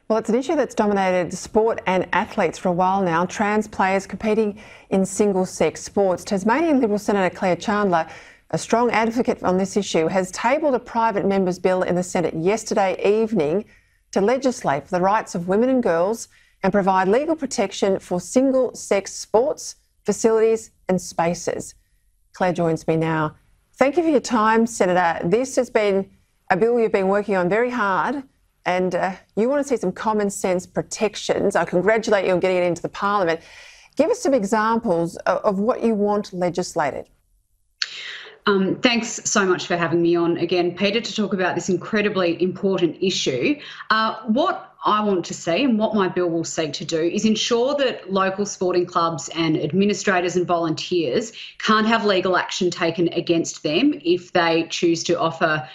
Well, it's an issue that's dominated sport and athletes for a while now. Trans players competing in single-sex sports. Tasmanian Liberal Senator Claire Chandler, a strong advocate on this issue, has tabled a private member's bill in the Senate yesterday evening to legislate for the rights of women and girls and provide legal protection for single-sex sports, facilities and spaces. Claire joins me now. Thank you for your time, Senator. This has been a bill you've been working on very hard, and you want to see some common sense protections. I congratulate you on getting it into the Parliament. Give us some examples of what you want legislated. Thanks so much for having me on again, Peter, to talk about this incredibly important issue. What I want to see and what my bill will seek to do is ensure that local sporting clubs and administrators and volunteers can't have legal action taken against them if they choose to offer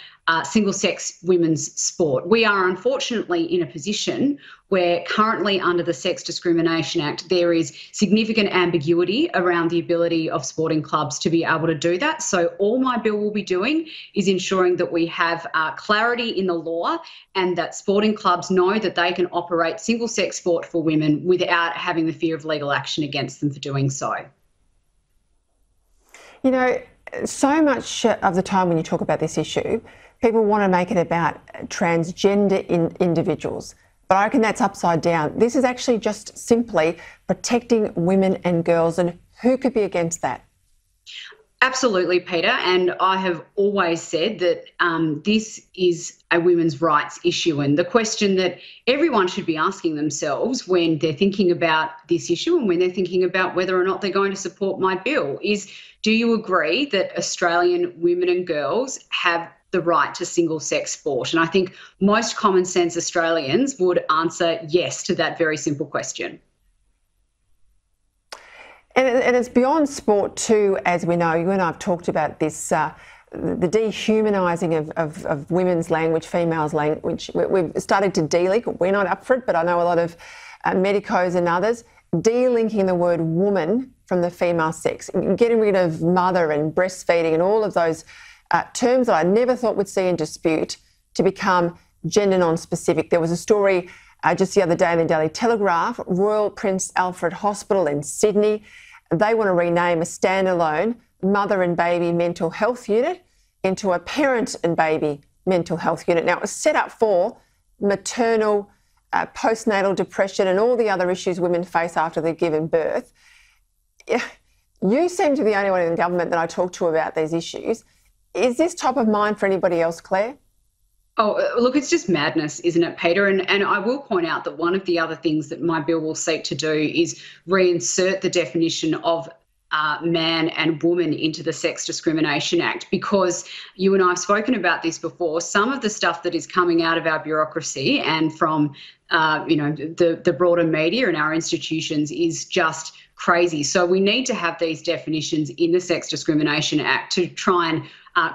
single-sex women's sport. We are unfortunately in a position where currently under the Sex Discrimination Act there is significant ambiguity around the ability of sporting clubs to be able to do that. So all my bill will be doing is ensuring that we have clarity in the law and that sporting clubs know that they can operate single-sex sport for women without having the fear of legal action against them for doing so. You know, so much of the time when you talk about this issue, people want to make it about transgender individuals. But I reckon that's upside down. This is actually just simply protecting women and girls, and who could be against that? Absolutely, Peter, and I have always said that this is a women's rights issue, and the question that everyone should be asking themselves when they're thinking about this issue and when they're thinking about whether or not they're going to support my bill is, do you agree that Australian women and girls have the right to single-sex sport? And I think most common sense Australians would answer yes to that very simple question. And it's beyond sport too, as we know. You and I have talked about this, the dehumanising of women's language, females' language. We've started to de-link. We're not up for it, but I know a lot of medicos and others, de-linking the word woman from the female sex, getting rid of mother and breastfeeding and all of those terms that I never thought we'd see in dispute to become gender non-specific. There was a story just the other day in the Daily Telegraph, Royal Prince Alfred Hospital in Sydney. They want to rename a standalone mother and baby mental health unit into a parent and baby mental health unit. Now, it was set up for maternal, postnatal depression and all the other issues women face after they've given birth. You seem to be the only one in the government that I talk to about these issues. Is this top of mind for anybody else, Claire? Oh, look, it's just madness, isn't it, Peter? And I will point out that one of the other things that my bill will seek to do is reinsert the definition of man and woman into the Sex Discrimination Act, because you and I have spoken about this before. Some of the stuff that is coming out of our bureaucracy and from the broader media and our institutions is just crazy. So we need to have these definitions in the Sex Discrimination Act to try and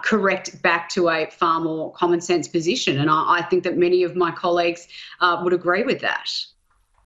correct back to a far more common sense position. And I think that many of my colleagues would agree with that.